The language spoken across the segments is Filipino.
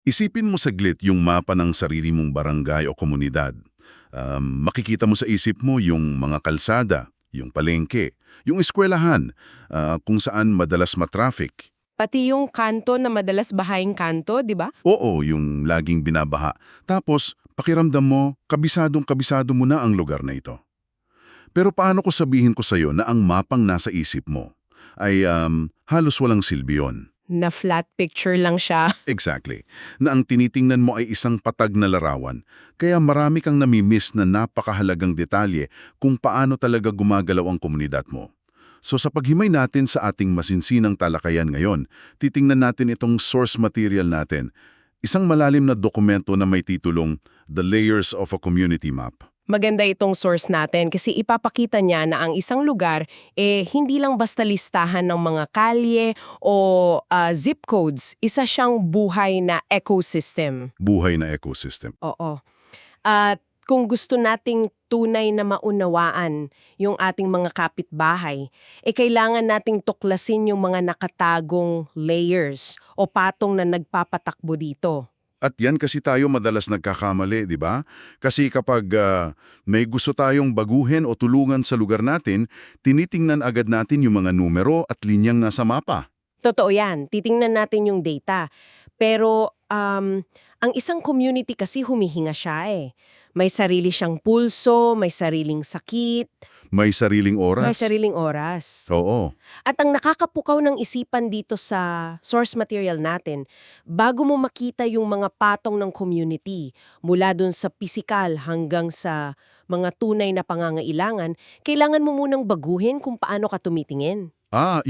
Isipin mo saglit yung mapa ng sarili mong barangay o komunidad. Makikita mo sa isip mo yung mga kalsada, yung palengke, yung eskwelahan, kung saan madalas matraffic. Pati yung kanto na madalas bahayang kanto, di ba? Oo, yung laging binabaha. Tapos, pakiramdam mo, kabisadong-kabisado mo na ang lugar na ito. Pero paano ko sabihin ko sa'yo na ang mapang nasa isip mo ay halos walang silbi yun? Na flat picture lang siya. Exactly. Na ang tinitingnan mo ay isang patag na larawan. Kaya marami kang namimiss na napakahalagang detalye kung paano talaga gumagalaw ang komunidad mo. So sa paghimay natin sa ating masinsinang talakayan ngayon, titingnan natin itong source material natin. Isang malalim na dokumento na may titulong The Layers of a Community Map. Maganda itong source natin kasi ipapakita niya na ang isang lugar hindi lang basta listahan ng mga kalye o zip codes. Isa siyang buhay na ecosystem. Buhay na ecosystem. Oo. At kung gusto nating tunay na maunawaan yung ating mga kapitbahay, kailangan nating tuklasin yung mga nakatagong layers o patong na nagpapatakbo dito. At yan kasi tayo madalas nagkakamali, di ba? Kasi kapag may gusto tayong baguhin o tulungan sa lugar natin, tinitingnan agad natin yung mga numero at linyang nasa mapa. Totoo yan. Titingnan natin yung data. Pero ang isang community kasi humihinga siya eh. May sarili siyang pulso, may sariling sakit, May sariling may oras. sariling oras. Oo. At ang nakakapukaw ng isipan dito sa source material natin, bago mo makita yung mga patong ng community, mula dun sa pisikal hanggang sa mga tunay na pangangailangan, kailangan mo munang baguhin kung paano ka tumitingin.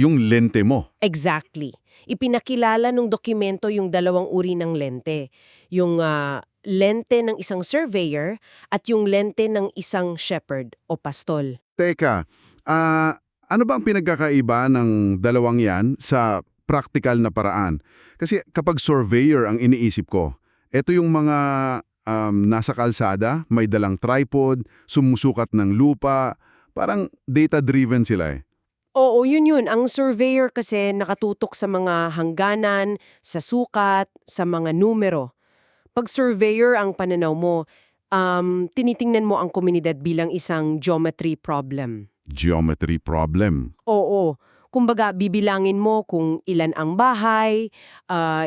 Yung lente mo. Exactly. Ipinakilala nung dokumento yung dalawang uri ng lente. Yung lente ng isang surveyor at yung lente ng isang shepherd o pastol. Teka, ano ba ang pinagkakaiba ng dalawang yan sa practical na paraan? Kasi kapag surveyor ang iniisip ko, ito yung mga nasa kalsada, may dalang tripod, sumusukat ng lupa, parang data-driven sila eh. Oo, yun. Ang surveyor kasi nakatutok sa mga hangganan, sa sukat, sa mga numero. Pag surveyor ang pananaw mo, tinitingnan mo ang komunidad bilang isang geometry problem. Geometry problem. Oo. Kumbaga, bibilangin mo kung ilan ang bahay,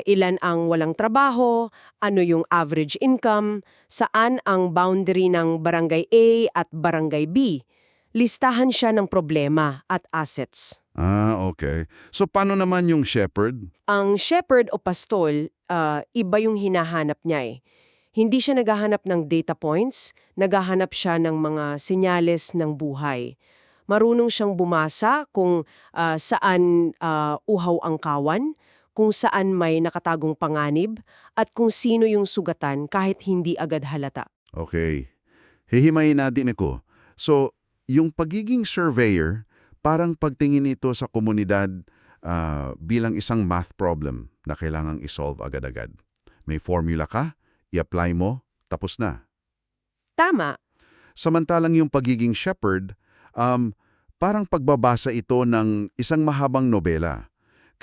ilan ang walang trabaho, ano yung average income, saan ang boundary ng barangay A at barangay B. Listahan siya ng problema at assets. Okay. So paano naman yung shepherd? Ang shepherd o pastol, iba yung hinahanap niya eh. Hindi siya naghahanap ng data points, naghahanap siya ng mga senyales ng buhay. Marunong siyang bumasa kung saan uhaw ang kawan, kung saan may nakatagong panganib, at kung sino yung sugatan kahit hindi agad halata. Okay. Hihimayin natin ako. So, yung pagiging surveyor, parang pagtingin ito sa komunidad bilang isang math problem na kailangang isolve agad-agad. May formula ka, i-apply mo, tapos na. Tama. Samantalang yung pagiging shepherd, parang pagbabasa ito ng isang mahabang nobela.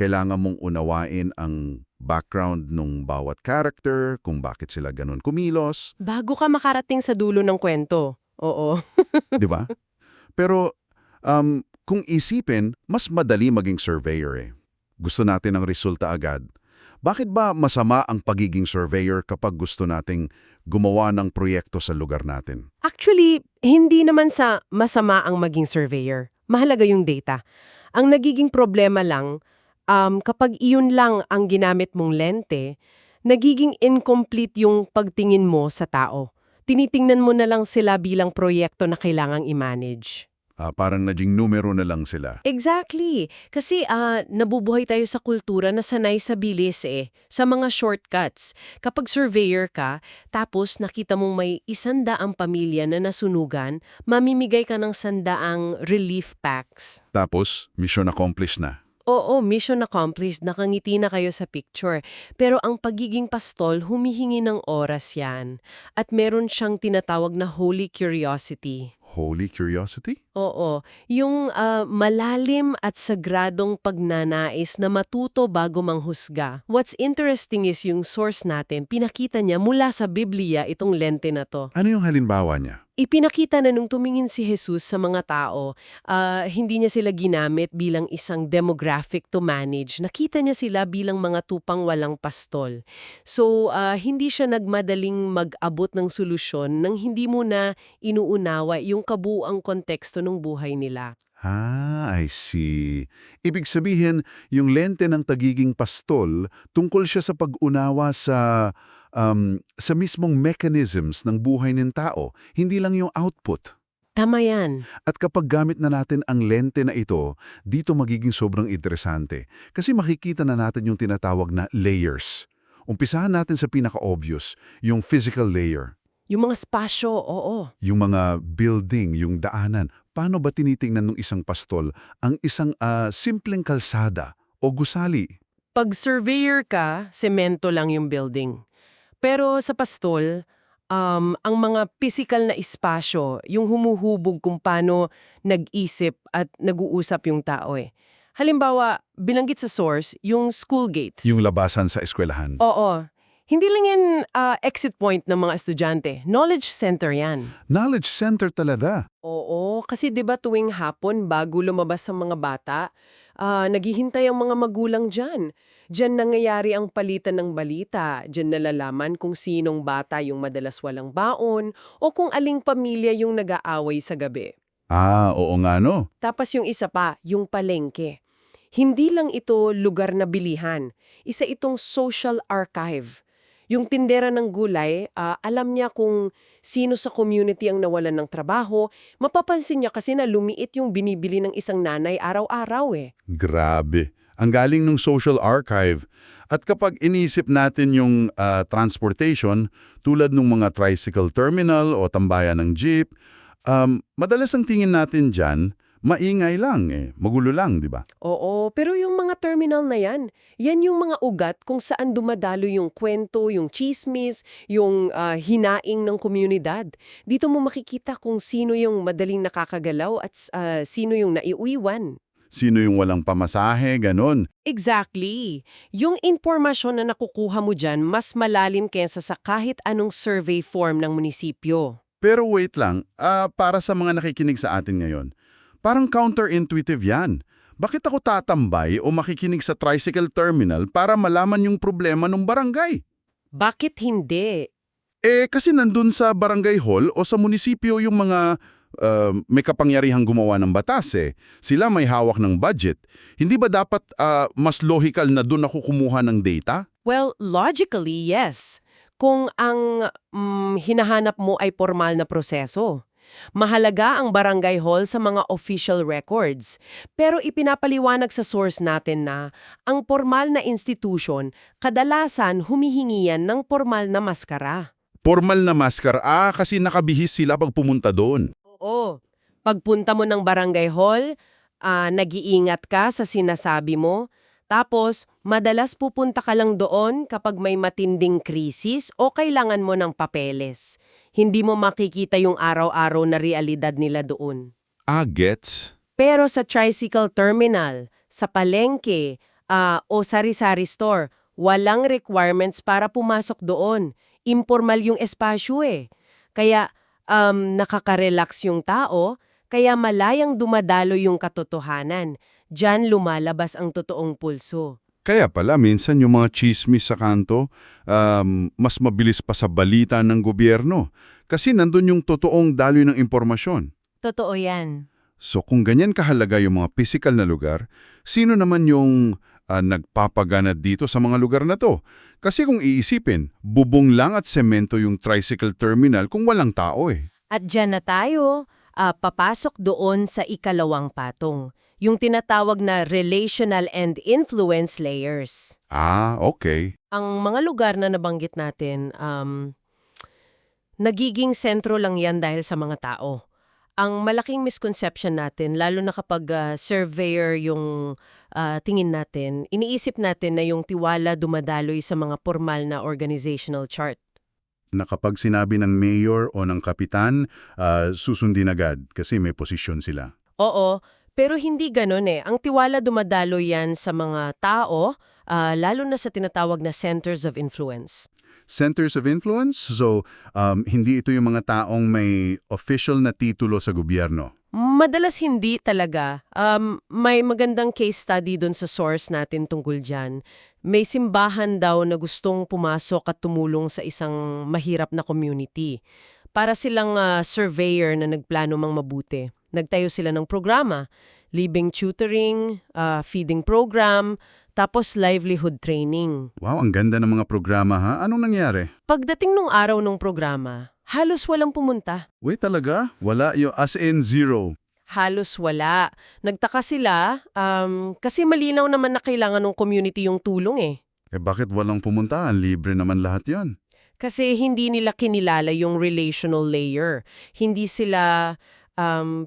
Kailangan mong unawain ang background ng bawat character, kung bakit sila ganun kumilos, Bago ka makarating sa dulo ng kwento. Oo. di ba? Pero kung isipin, mas madali maging surveyor eh. Gusto natin ang resulta agad. Bakit ba masama ang pagiging surveyor kapag gusto nating gumawa ng proyekto sa lugar natin? Actually, hindi naman sa masama ang maging surveyor. Mahalaga yung data. Ang nagiging problema lang, kapag iyon lang ang ginamit mong lente, nagiging incomplete yung pagtingin mo sa tao. Tinitingnan mo na lang sila bilang proyekto na kailangang i-manage. Parang naging numero na lang sila. Exactly. Kasi nabubuhay tayo sa kultura na sanay sa bilis sa mga shortcuts. Kapag surveyor ka, tapos nakita mong may 100 pamilya na nasunugan, mamimigay ka ng 100 relief packs. Tapos, mission accomplished na. Oo, mission accomplished, nakangiti na kayo sa picture. Pero ang pagiging pastol, humihingi ng oras yan. At meron siyang tinatawag na holy curiosity. Holy curiosity? Oo, yung malalim at sagradong pagnanais na matuto bago manghusga. What's interesting is yung source natin, pinakita niya mula sa Biblia itong lente na to. Ano yung halimbawa niya? Ipinakita na nung tumingin si Jesus sa mga tao, hindi niya sila ginamit bilang isang demographic to manage. Nakita niya sila bilang mga tupang walang pastol. So, hindi siya nagmadaling mag-abot ng solusyon nang hindi mo na inuunawa yung kabuuang konteksto ng buhay nila. I see. Ibig sabihin, yung lente ng tagiging pastol, tungkol siya sa pag-unawa sa mismong mechanisms ng buhay ng tao, hindi lang yung output. Tama yan. At kapag gamit na natin ang lente na ito, dito magiging sobrang interesante. Kasi makikita na natin yung tinatawag na layers. Umpisahan natin sa pinaka-obvious, yung physical layer. Yung mga spasyo, oo. Yung mga building, yung daanan. Paano ba tinitingnan ng isang pastol ang isang simpleng kalsada o gusali? Pag surveyor ka, semento lang yung building. Pero sa pastol, ang mga physical na espasyo, yung humuhubog kung paano nag-isip at nag-uusap yung tao eh. Halimbawa, binanggit sa source, yung school gate. Yung labasan sa eskwelahan. Oo. Hindi lang yan exit point ng mga estudyante. Knowledge center yan. Knowledge center talaga. Oo, kasi 'di ba tuwing hapon bago lumabas ang mga bata, naghihintay ang mga magulang diyan. Diyan nangyayari ang palitan ng balita, diyan nalalaman kung sinong bata yung madalas walang baon o kung aling pamilya yung nag-aaway sa gabi. Oo nga no. Tapos yung isa pa, yung palengke. Hindi lang ito lugar na bilihan, isa itong social archive. Yung tindera ng gulay, alam niya kung sino sa community ang nawalan ng trabaho, mapapansin niya kasi na lumiit yung binibili ng isang nanay araw-araw eh. Grabe. Ang galing ng social archive. At kapag inisip natin yung transportation, tulad ng mga tricycle terminal o tambayan ng jeep, madalas ang tingin natin dyan, maingay lang magulo lang, di ba? Oo, pero yung mga terminal na yan yung mga ugat kung saan dumadalo yung kwento, yung chismis, yung hinaing ng komunidad. Dito mo makikita kung sino yung madaling nakakagalaw at sino yung naiuiwan. Sino yung walang pamasahe, ganon. Exactly. Yung impormasyon na nakukuha mo dyan mas malalim kaysa sa kahit anong survey form ng munisipyo. Pero wait lang, para sa mga nakikinig sa atin ngayon, parang counterintuitive yan. Bakit ako tatambay o makikinig sa tricycle terminal para malaman yung problema ng barangay? Bakit hindi? Kasi nandun sa barangay hall o sa munisipyo yung mga may kapangyarihang gumawa ng batas Sila may hawak ng budget. Hindi ba dapat mas logical na dun ako kumuha ng data? Well, logically, yes. Kung ang hinahanap mo ay formal na proseso. Mahalaga ang barangay hall sa mga official records. Pero ipinapaliwanag sa source natin na ang formal na institution kadalasan humihingi yan ng formal na maskara. Formal na maskar, kasi nakabihis sila pag pumunta doon. Oo. Pagpunta mo ng barangay hall, nag-iingat ka sa sinasabi mo. Tapos, madalas pupunta ka lang doon kapag may matinding krisis o kailangan mo ng papeles. Hindi mo makikita yung araw-araw na realidad nila doon. Gets. Pero sa tricycle terminal, sa palengke, o sari-sari store, walang requirements para pumasok doon. Informal yung espasyo Kaya, nakaka-relax yung tao, kaya malayang dumadalo yung katotohanan. Diyan lumalabas ang totoong pulso. Kaya pala, minsan yung mga chismis sa kanto, mas mabilis pa sa balita ng gobyerno. Kasi nandun yung totoong daloy ng impormasyon. Totoo yan. So kung ganyan kahalaga yung mga physical na lugar, sino naman yung nagpapagana dito sa mga lugar na to? Kasi kung iisipin, bubong lang at semento yung tricycle terminal kung walang tao At dyan na tayo, papasok doon sa ikalawang patong. Yung tinatawag na relational and influence layers. Okay. Ang mga lugar na nabanggit natin, nagiging sentro lang yan dahil sa mga tao. Ang malaking misconception natin, lalo na kapag surveyor yung tingin natin, iniisip natin na yung tiwala dumadaloy sa mga formal na organizational chart. Na kapag sinabi ng mayor o ng kapitan, susundin agad kasi may posisyon sila. Oo, pero hindi ganun eh. Ang tiwala dumadalo yan sa mga tao, lalo na sa tinatawag na centers of influence. Centers of influence? So, hindi ito yung mga taong may official na titulo sa gobyerno. Madalas hindi talaga. May magandang case study doon sa source natin tungkol dyan. May simbahan daw na gustong pumasok at tumulong sa isang mahirap na community. Para silang surveyor na nagplano mang mabuti. Nagtayo sila ng programa, living tutoring, feeding program, tapos livelihood training. Wow, ang ganda ng mga programa ha. Anong nangyari? Pagdating nung araw ng programa, halos walang pumunta. Wait, talaga? Wala yung as in zero. Halos wala. Nagtaka sila kasi malinaw naman na kailangan ng community yung tulong eh. Eh bakit walang pumunta? Libre naman lahat yon. Kasi hindi nila kinilala yung relational layer. Hindi sila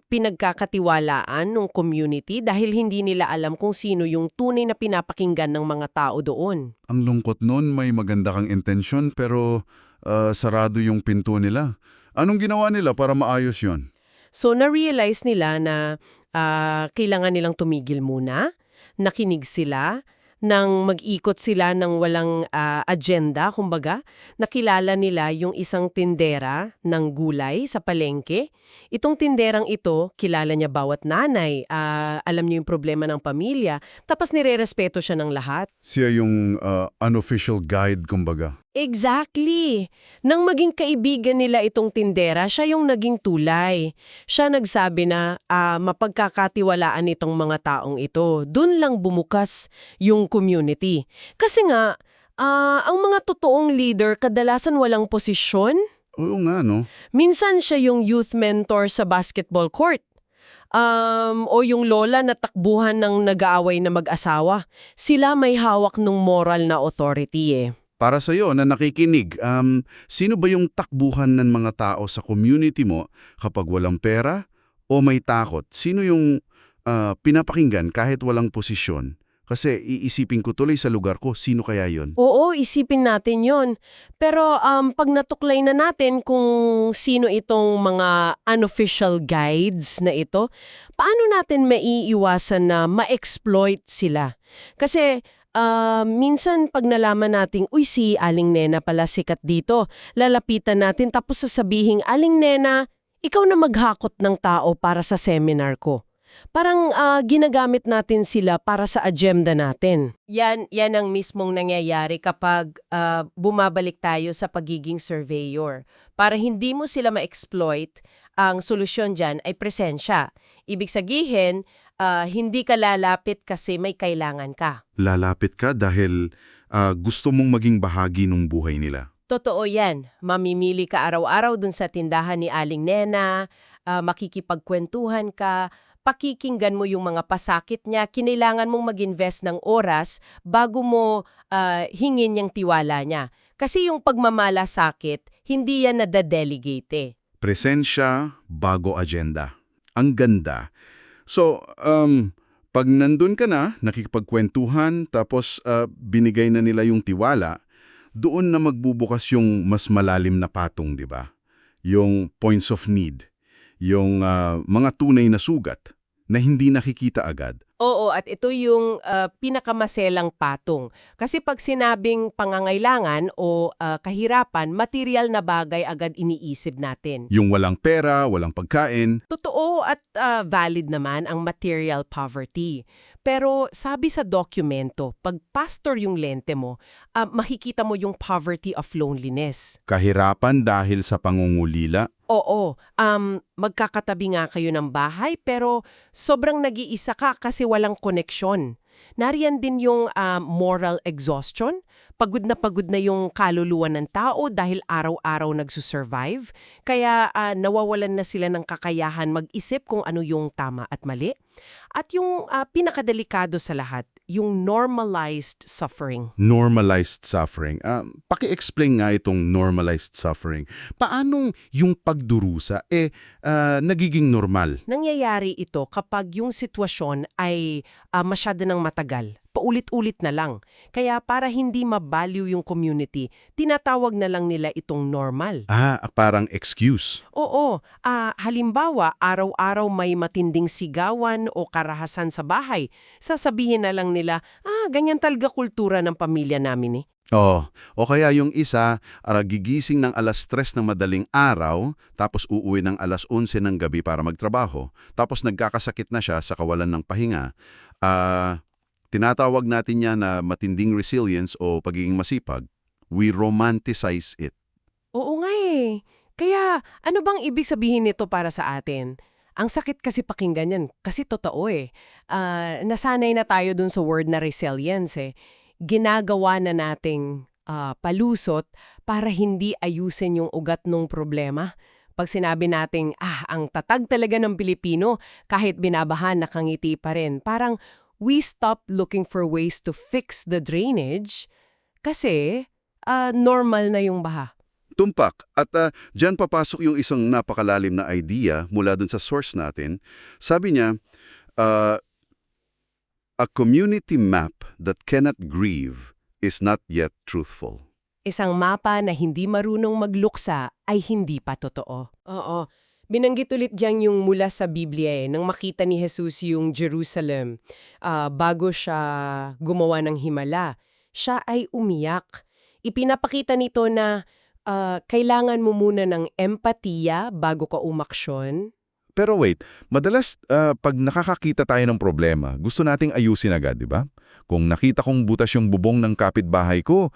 pinagkakatiwalaan ng community dahil hindi nila alam kung sino yung tunay na pinapakinggan ng mga tao doon. Ang lungkot nun, may maganda kang intensyon pero sarado yung pinto nila. Anong ginawa nila para maayos yon? So, na-realize nila na kailangan nilang tumigil muna, nakinig sila, nang mag-ikot sila ng walang agenda, kumbaga, nakilala nila yung isang tindera ng gulay sa palengke. Itong tinderang ito, kilala niya bawat nanay, alam niya yung problema ng pamilya, tapos nire-respeto siya ng lahat. Siya yung unofficial guide, kumbaga. Exactly! Nang maging kaibigan nila itong tindera, siya yung naging tulay. Siya nagsabi na mapagkakatiwalaan itong mga taong ito. Doon lang bumukas yung community. Kasi nga, ang mga totoong leader kadalasan walang posisyon. Oo nga, no? Minsan siya yung youth mentor sa basketball court. O yung lola na takbuhan ng nag-aaway na mag-asawa. Sila may hawak ng moral na authority eh. Para sa'yo na nakikinig, sino ba yung takbuhan ng mga tao sa community mo kapag walang pera o may takot? Sino yung pinapakinggan kahit walang posisyon? Kasi iisipin ko tuloy sa lugar ko, sino kaya yon? Oo, isipin natin yon. Pero pag natuklay na natin kung sino itong mga unofficial guides na ito, paano natin maiiwasan na ma-exploit sila? Kasi minsan pag nalaman nating, uy, si Aling Nena pala sikat dito, lalapitan natin tapos sasabihin, Aling Nena, ikaw na maghakot ng tao para sa seminar ko. Parang ginagamit natin sila para sa agenda natin. Yan ang mismong nangyayari kapag bumabalik tayo sa pagiging surveyor. Para hindi mo sila ma-exploit, ang solusyon dyan ay presensya. Ibig sabihin, hindi ka lalapit kasi may kailangan ka. Lalapit ka dahil gusto mong maging bahagi ng buhay nila. Totoo yan. Mamimili ka araw-araw dun sa tindahan ni Aling Nena, makikipagkwentuhan ka, pakikinggan mo yung mga pasakit niya, kinailangan mong mag-invest ng oras bago mo hingin yung tiwala niya. Kasi yung pagmamalasakit, hindi yan nadadelegate eh. Presensya bago agenda. Ang ganda. So, pag nandun ka na, nakikipagkwentuhan, tapos binigay na nila yung tiwala, doon na magbubukas yung mas malalim na patong, di ba? Yung points of need, yung mga tunay na sugat na hindi nakikita agad. Oo, at ito yung pinakamaselang patong. Kasi pag sinabing pangangailangan o kahirapan, material na bagay agad iniisip natin. Yung walang pera, walang pagkain. Totoo at valid naman ang material poverty. Pero sabi sa dokumento, pag pastor yung lente mo, makikita mo yung poverty of loneliness. Kahirapan dahil sa pangungulila. Oo, magkakatabi nga kayo ng bahay pero sobrang nag-iisa ka kasi walang koneksyon. Nariyan din yung moral exhaustion. Pagod na yung kaluluwa ng tao dahil araw-araw nagsusurvive. Kaya nawawalan na sila ng kakayahan mag-isip kung ano yung tama at mali. At yung pinakadelikado sa lahat, yung normalized suffering. Normalized suffering. Paki-explain nga itong normalized suffering. Paanong yung pagdurusa nagiging normal? Nangyayari ito kapag yung sitwasyon ay masyado ng matagal. paulit-ulit na lang. Kaya para hindi ma-value yung community, tinatawag na lang nila itong normal. Parang excuse. Oo, halimbawa, araw-araw may matinding sigawan o karahasan sa bahay. Sasabihin na lang nila, ganyan talaga kultura ng pamilya namin eh. O kaya yung isa, gigising ng alas 3 ng madaling araw, tapos uuwi ng alas 11 ng gabi para magtrabaho, tapos nagkakasakit na siya sa kawalan ng pahinga. Tinatawag natin yan na matinding resilience o pagiging masipag. We romanticize it. Oo nga eh. Kaya ano bang ibig sabihin nito para sa atin? Ang sakit kasi pakinggan yan, kasi totoo eh. Nasanay na tayo dun sa word na resilience eh. Ginagawa na nating palusot para hindi ayusin yung ugat ng problema. Pag sinabi nating, ang tatag talaga ng Pilipino, kahit binabahan, nakangiti pa rin. Parang we stop looking for ways to fix the drainage kasi normal na yung baha. Tumpak. At dyan papasok yung isang napakalalim na idea mula dun sa source natin. Sabi niya, a community map that cannot grieve is not yet truthful. Isang mapa na hindi marunong magluksa ay hindi pa totoo. Oo. Binanggit ulit diyan yung mula sa Biblia nang makita ni Jesus yung Jerusalem. Bago siya gumawa ng himala, siya ay umiyak. Ipinapakita nito na kailangan mo muna ng empatiya bago ka umaksyon. Pero wait, madalas pag nakakakita tayo ng problema, gusto nating ayusin agad, di ba? Kung nakita kong butas yung bubong ng kapitbahay ko,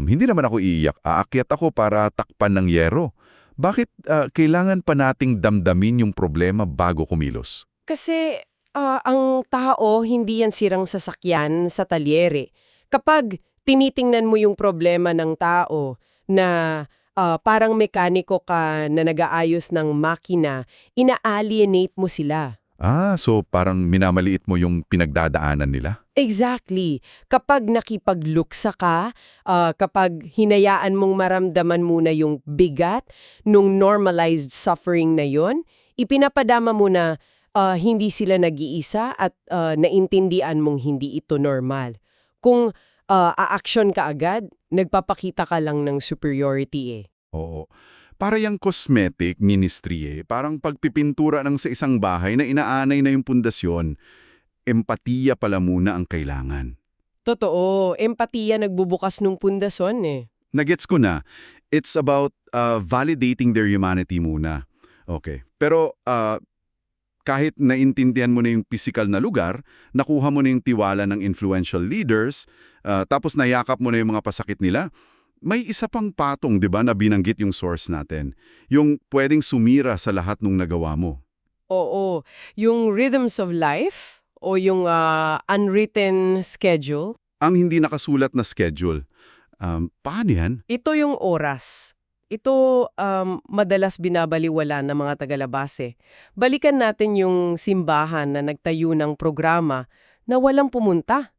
hindi naman ako iiyak. Aakyat ako para takpan ng yero. Bakit kailangan pa nating damdamin yung problema bago kumilos? Kasi ang tao hindi yan sirang sasakyan sa talyere. Kapag tinitingnan mo yung problema ng tao na parang mekaniko ka na nag-aayos ng makina, ina-alienate mo sila. So parang minamaliit mo yung pinagdadaanan nila? Exactly. Kapag nakipagluksa ka, kapag hinayaan mong maramdaman muna yung bigat nung normalized suffering na yon, ipinapadama mo na hindi sila nag-iisa at naintindihan mong hindi ito normal. Kung a-action ka agad, nagpapakita ka lang ng superiority eh. Oo. Para yung cosmetic ministry parang pagpipintura ng sa isang bahay na inaanay na yung pundasyon, empatiya pala muna ang kailangan. Totoo, empatiya nagbubukas nung pundasyon eh. Nagets ko na. It's about validating their humanity muna. Okay. Pero kahit naintindihan mo na yung physical na lugar, nakuha mo na yung tiwala ng influential leaders, tapos nayakap mo na yung mga pasakit nila, may isa pang patong, di ba, na binanggit yung source natin. Yung pwedeng sumira sa lahat ng nagawa mo. Oo, yung rhythms of life o yung unwritten schedule. Ang hindi nakasulat na schedule. Paano yan? Ito yung oras. Ito madalas binabaliwala ng mga tagalabase. Balikan natin yung simbahan na nagtayo ng programa na walang pumunta.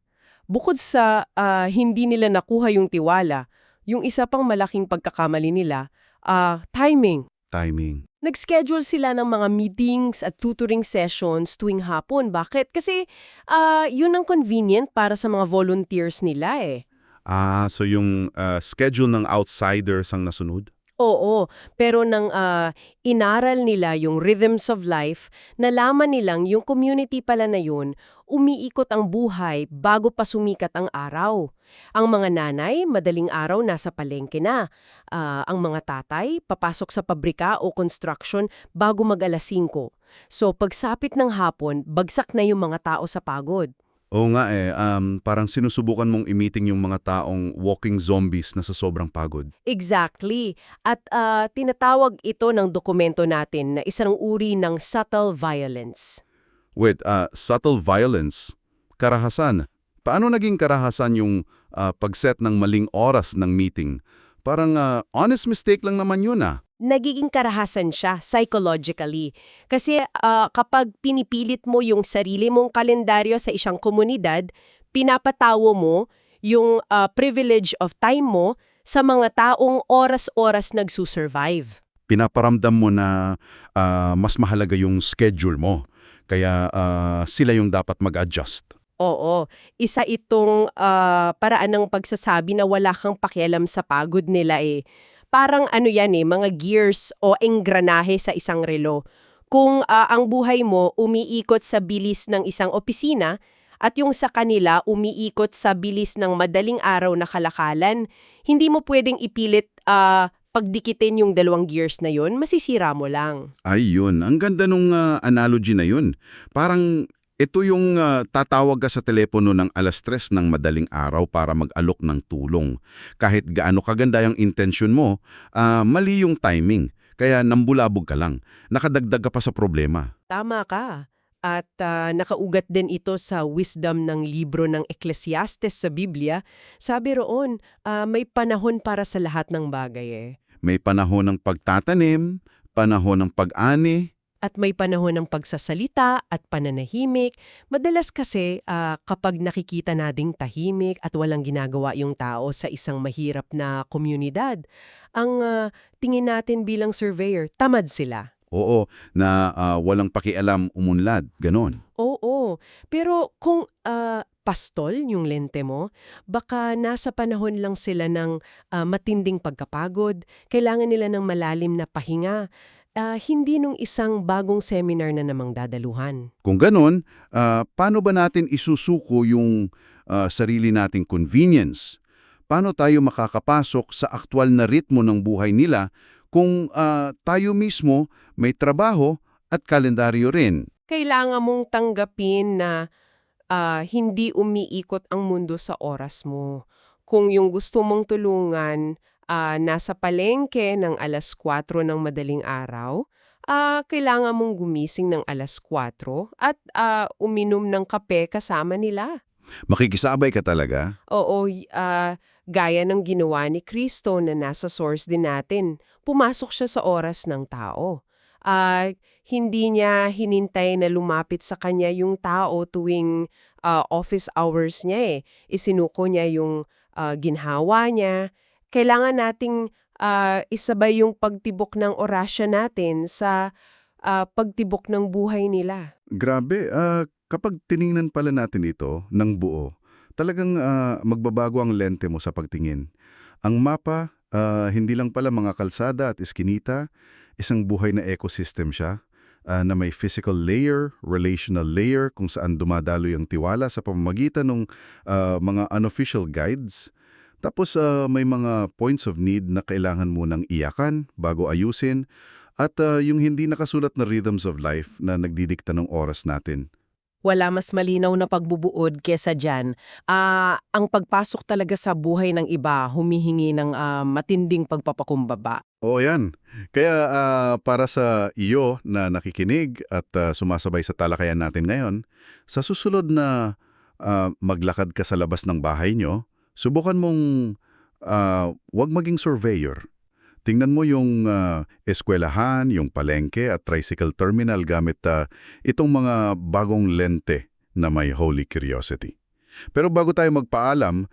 Bukod sa hindi nila nakuha yung tiwala, yung isa pang malaking pagkakamali nila, timing. Timing. Nag-schedule sila ng mga meetings at tutoring sessions tuwing hapon. Bakit? Kasi yun ang convenient para sa mga volunteers nila eh. So yung schedule ng outsiders ang nasunod? Oo, pero nang inaral nila yung rhythms of life, nalaman nilang yung community pala na yun, umiikot ang buhay bago pa sumikat ang araw. Ang mga nanay, madaling araw nasa palengke na. Ang mga tatay, papasok sa pabrika o construction bago mag-alas 5. So pagsapit ng hapon, bagsak na yung mga tao sa pagod. Oo nga parang sinusubukan mong i-meeting yung mga taong walking zombies na sa sobrang pagod. Exactly. At tinatawag ito ng dokumento natin na isang uri ng subtle violence. Wait, subtle violence? Karahasan? Paano naging karahasan yung pag-set ng maling oras ng meeting? Parang honest mistake lang naman yun Nagiging karahasan siya psychologically. Kasi kapag pinipilit mo yung sarili mong kalendaryo sa isang komunidad, pinapatawo mo yung privilege of time mo sa mga taong oras-oras nagsusurvive. Pinaparamdam mo na mas mahalaga yung schedule mo. Kaya sila yung dapat mag-adjust. Oo, isa itong paraan ng pagsasabi na wala kang pakialam sa pagod nila eh. Parang ano yan eh, mga gears o engranahe sa isang relo. Kung ang buhay mo umiikot sa bilis ng isang opisina at yung sa kanila umiikot sa bilis ng madaling araw na kalakalan, hindi mo pwedeng ipilit pagdikitin yung dalawang gears na yun, masisira mo lang. Ay, yun. Ang ganda nung analogy na yun. Parang ito yung tatawag ka sa telepono ng 3:00 ng madaling araw para mag-alok ng tulong. Kahit gaano kaganda yung intention mo, mali yung timing. Kaya nambulabog ka lang. Nakadagdag ka pa sa problema. Tama ka. At nakaugat din ito sa wisdom ng libro ng Ecclesiastes sa Biblia. Sabi roon, may panahon para sa lahat ng bagay eh. May panahon ng pagtatanim, panahon ng pag-ani. At may panahon ng pagsasalita at pananahimik. Madalas kasi kapag nakikita nating tahimik at walang ginagawa yung tao sa isang mahirap na komunidad, ang tingin natin bilang surveyor, tamad sila. Oo, na walang pakialam umunlad. Ganon. Oo, pero kung pastol yung lente mo, baka nasa panahon lang sila ng matinding pagkapagod, kailangan nila ng malalim na pahinga, hindi nung isang bagong seminar na namang dadaluhan. Kung ganon, paano ba natin isusuko yung sarili nating convenience? Paano tayo makakapasok sa aktwal na ritmo ng buhay nila kung tayo mismo may trabaho at kalendaryo rin? Kailangan mong tanggapin na hindi umiikot ang mundo sa oras mo. Kung yung gusto mong tulungan nasa palengke ng 4:00 ng madaling araw, kailangan mong gumising ng 4:00 at uminom ng kape kasama nila. Makikisabay ka talaga? Oo, gaya ng ginawa ni Kristo na nasa source din natin. Pumasok siya sa oras ng tao. Hindi niya hinintay na lumapit sa kanya yung tao tuwing office hours niya eh. Isinuko niya yung ginhawa niya. Kailangan nating isabay yung pagtibok ng orasyon natin sa pagtibok ng buhay nila. Grabe, kapag tiningnan pala natin ito ng buo, talagang magbabago ang lente mo sa pagtingin. Ang mapa, hindi lang pala mga kalsada at eskinita, isang buhay na ecosystem siya na may physical layer, relational layer kung saan dumadaloy ang tiwala sa pamamagitan ng mga unofficial guides. Tapos may mga points of need na kailangan munang iyakan bago ayusin at yung hindi nakasulat na rhythms of life na nagdidikta ng oras natin. Wala mas malinaw na pagbubuod kesa dyan. Ang pagpasok talaga sa buhay ng iba, humihingi ng matinding pagpapakumbaba. Oo yan. Kaya para sa iyo na nakikinig at sumasabay sa talakayan natin ngayon, sa susunod na maglakad ka sa labas ng bahay nyo, subukan mong wag maging surveyor. Tingnan mo yung eskwelahan, yung palengke at tricycle terminal gamit itong mga bagong lente na may holy curiosity. Pero bago tayo magpaalam,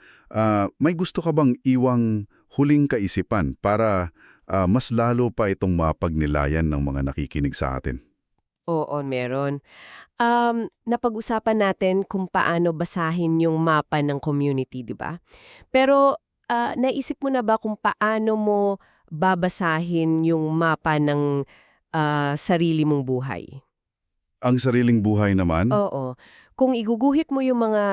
may gusto ka bang iwang huling kaisipan para mas lalo pa itong mapagnilayan ng mga nakikinig sa atin? Oo, meron. Napag-usapan natin kung paano basahin yung mapa ng community, di ba? Pero naisip mo na ba kung paano mo babasahin yung mapa ng sarili mong buhay? Ang sariling buhay naman? Oo. Kung iguguhit mo yung mga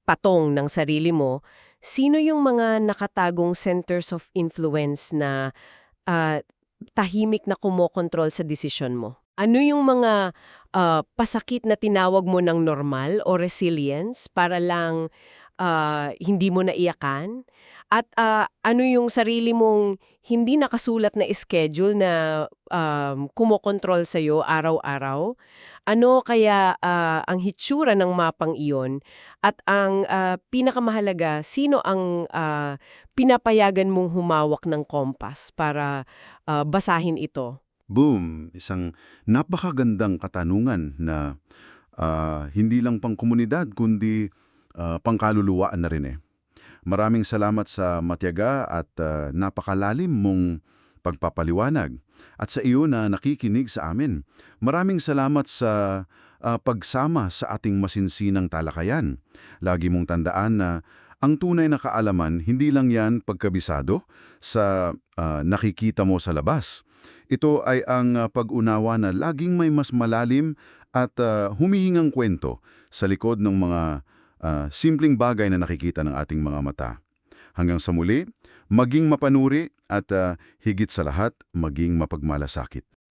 patong ng sarili mo, sino yung mga nakatagong centers of influence na tahimik na kumokontrol sa desisyon mo? Ano yung mga pasakit na tinawag mo ng normal o resilience para lang hindi mo naiyakan? At ano yung sarili mong hindi nakasulat na schedule na kumokontrol sa'yo araw-araw? Ano kaya ang hitsura ng mapang iyon? At ang pinakamahalaga, sino ang pinapayagan mong humawak ng kompas para basahin ito? Boom! Isang napakagandang katanungan na hindi lang pang komunidad kundi pangkaluluwaan na rin eh. Maraming salamat sa matyaga at napakalalim mong pagpapaliwanag. At sa iyo na nakikinig sa amin, maraming salamat sa pagsama sa ating masinsinang talakayan. Lagi mong tandaan na ang tunay na kaalaman, hindi lang yan pagkabisado sa nakikita mo sa labas. Ito ay ang pag-unawa na laging may mas malalim at humihingang kwento sa likod ng mga simpleng bagay na nakikita ng ating mga mata. Hanggang sa muli, maging mapanuri at higit sa lahat, maging mapagmalasakit.